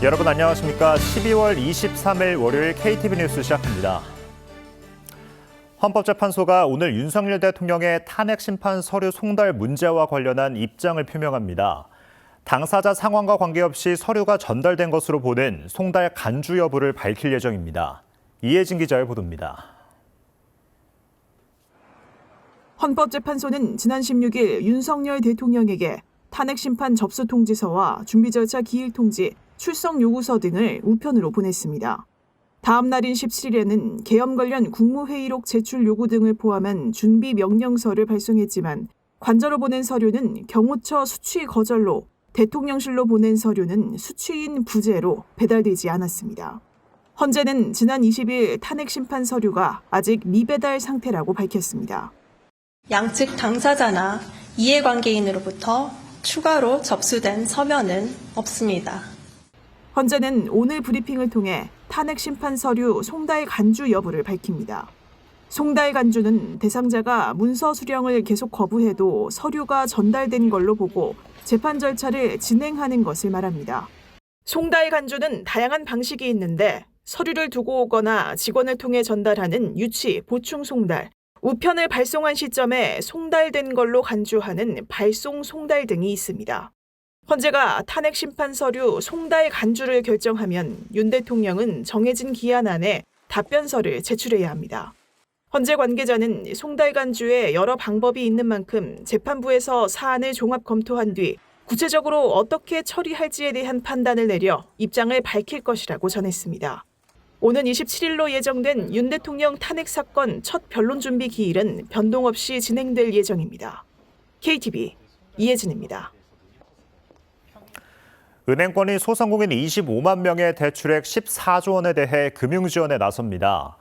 여러분 안녕하십니까? 12월 23일 월요일 KTV 뉴스 시작합니다. 헌법재판소가 오늘 윤석열 대통령의 탄핵 심판 서류 송달 문제와 관련한 입장을 표명합니다. 당사자 상황과 관계없이 서류가 전달된 것으로 보는 송달 간주 여부를 밝힐 예정입니다. 이혜진 기자의 보도입니다. 헌법재판소는 지난 16일 윤석열 대통령에게 탄핵 심판 접수 통지서와 준비 절차 기일 통지, 출석 요구서 등을 우편으로 보냈습니다. 다음 날인 17일에는 계엄 관련 국무회의록 제출 요구 등을 포함한 준비 명령서를 발송했지만 관저로 보낸 서류는 경호처 수취 거절로, 대통령실로 보낸 서류는 수취인 부재로 배달되지 않았습니다. 헌재는 지난 20일 탄핵 심판 서류가 아직 미배달 상태라고 밝혔습니다. 양측 당사자나 이해관계인으로부터 추가로 접수된 서면은 없습니다. 헌재는 오늘 브리핑을 통해 탄핵 심판 서류 송달 간주 여부를 밝힙니다. 송달 간주는 대상자가 문서 수령을 계속 거부해도 서류가 전달된 걸로 보고 재판 절차를 진행하는 것을 말합니다. 송달 간주는 다양한 방식이 있는데 서류를 두고 오거나 직원을 통해 전달하는 유치, 보충 송달, 우편을 발송한 시점에 송달된 걸로 간주하는 발송 송달 등이 있습니다. 헌재가 탄핵 심판 서류 송달 간주를 결정하면 윤 대통령은 정해진 기한 안에 답변서를 제출해야 합니다. 헌재 관계자는 송달 간주에 여러 방법이 있는 만큼 재판부에서 사안을 종합 검토한 뒤 구체적으로 어떻게 처리할지에 대한 판단을 내려 입장을 밝힐 것이라고 전했습니다. 오는 27일로 예정된 윤 대통령 탄핵 사건 첫 변론 준비 기일은 변동 없이 진행될 예정입니다. KTV 이혜진입니다. 은행권이 소상공인 25만 명의 대출액 14조 원에 대해 금융지원에 나섭니다.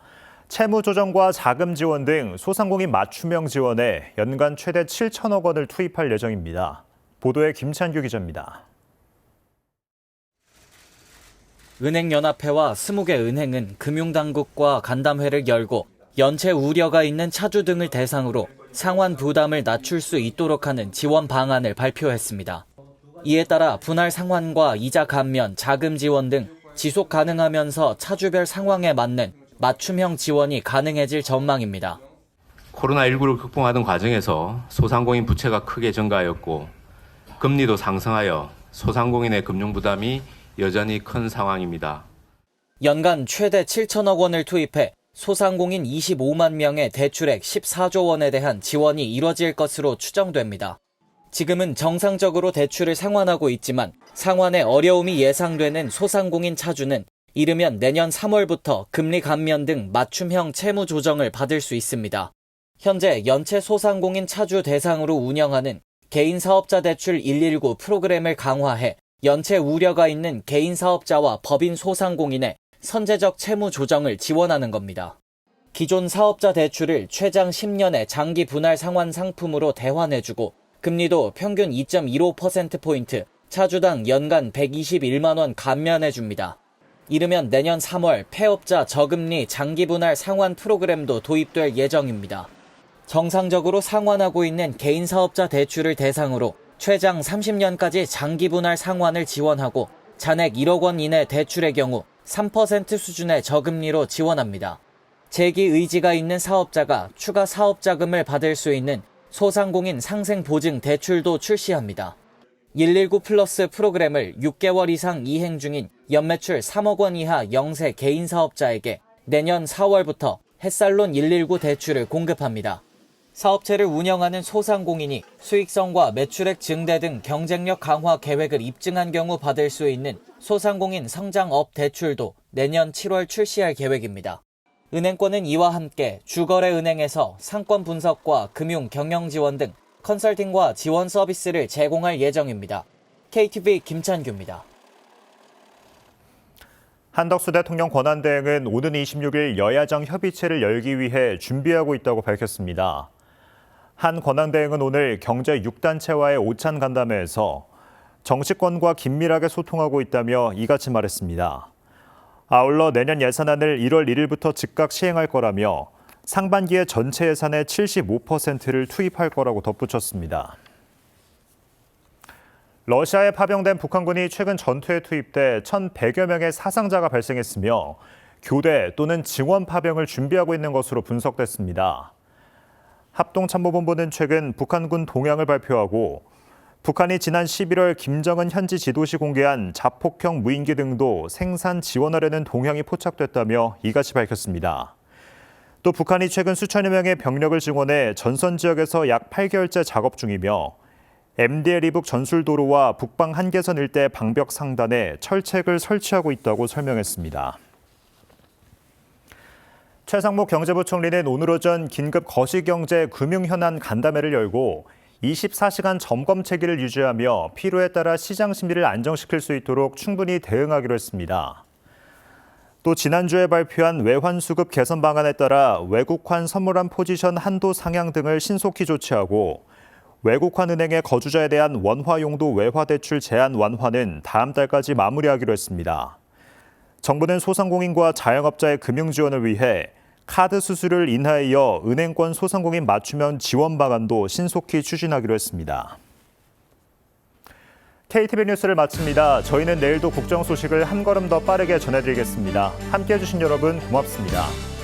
채무조정과 자금 지원 등 소상공인 맞춤형 지원에 연간 최대 7천억 원을 투입할 예정입니다. 보도에 김찬규 기자입니다. 은행연합회와 20개 은행은 금융당국과 간담회를 열고 연체 우려가 있는 차주 등을 대상으로 상환 부담을 낮출 수 있도록 하는 지원 방안을 발표했습니다. 이에 따라 분할 상환과 이자 감면, 자금 지원 등 지속 가능하면서 차주별 상황에 맞는 맞춤형 지원이 가능해질 전망입니다. 코로나19를 극복하는 과정에서 소상공인 부채가 크게 증가하였고 금리도 상승하여 소상공인의 금융 부담이 여전히 큰 상황입니다. 연간 최대 7천억 원을 투입해 소상공인 25만 명의 대출액 14조 원에 대한 지원이 이뤄질 것으로 추정됩니다. 지금은 정상적으로 대출을 상환하고 있지만 상환에 어려움이 예상되는 소상공인 차주는 이르면 내년 3월부터 금리 감면 등 맞춤형 채무 조정을 받을 수 있습니다. 현재 연체 소상공인 차주 대상으로 운영하는 개인사업자 대출 119 프로그램을 강화해 연체 우려가 있는 개인사업자와 법인 소상공인의 선제적 채무 조정을 지원하는 겁니다. 기존 사업자 대출을 최장 10년의 장기 분할 상환 상품으로 대환해주고 금리도 평균 2.15%포인트, 차주당 연간 121만 원 감면해줍니다. 이르면 내년 3월 폐업자 저금리 장기 분할 상환 프로그램도 도입될 예정입니다. 정상적으로 상환하고 있는 개인사업자 대출을 대상으로 최장 30년까지 장기 분할 상환을 지원하고 잔액 1억 원 이내 대출의 경우 3% 수준의 저금리로 지원합니다. 재기 의지가 있는 사업자가 추가 사업자금을 받을 수 있는 소상공인 상생보증 대출도 출시합니다. 119 플러스 프로그램을 6개월 이상 이행 중인 연매출 3억 원 이하 영세 개인사업자에게 내년 4월부터 햇살론 119 대출을 공급합니다. 사업체를 운영하는 소상공인이 수익성과 매출액 증대 등 경쟁력 강화 계획을 입증한 경우 받을 수 있는 소상공인 성장업 대출도 내년 7월 출시할 계획입니다. 은행권은 이와 함께 주거래은행에서 상권 분석과 금융 경영 지원 등 컨설팅과 지원 서비스를 제공할 예정입니다. KTV 김찬규입니다. 한덕수 대통령 권한대행은 오는 26일 여야정 협의체를 열기 위해 준비하고 있다고 밝혔습니다. 한 권한대행은 오늘 경제 6단체와의 오찬 간담회에서 정치권과 긴밀하게 소통하고 있다며 이같이 말했습니다. 아울러 내년 예산안을 1월 1일부터 즉각 시행할 거라며 상반기에 전체 예산의 75%를 투입할 거라고 덧붙였습니다. 러시아에 파병된 북한군이 최근 전투에 투입돼 1,100여 명의 사상자가 발생했으며 교대 또는 증원 파병을 준비하고 있는 것으로 분석됐습니다. 합동참모본부는 최근 북한군 동향을 발표하고 북한이 지난 11월 김정은 현지 지도시 공개한 자폭형 무인기 등도 생산 지원하려는 동향이 포착됐다며 이같이 밝혔습니다. 또 북한이 최근 수천여 명의 병력을 증원해 전선 지역에서 약 8개월째 작업 중이며 MDL 이북 전술도로와 북방 한계선 일대 방벽 상단에 철책을 설치하고 있다고 설명했습니다. 최상목 경제부총리는 오늘 오전 긴급 거시경제 금융현안 간담회를 열고 24시간 점검 체계를 유지하며 필요에 따라 시장 심리를 안정시킬 수 있도록 충분히 대응하기로 했습니다. 또 지난주에 발표한 외환 수급 개선 방안에 따라 외국환 선물한 포지션 한도 상향 등을 신속히 조치하고 외국환 은행의 거주자에 대한 원화 용도 외화 대출 제한 완화는 다음 달까지 마무리하기로 했습니다. 정부는 소상공인과 자영업자의 금융 지원을 위해 카드 수수료를 인하하여 은행권 소상공인 맞춤형 지원 방안도 신속히 추진하기로 했습니다. KTV 뉴스를 마칩니다. 저희는 내일도 국정 소식을 한 걸음 더 빠르게 전해드리겠습니다. 함께해 주신 여러분 고맙습니다.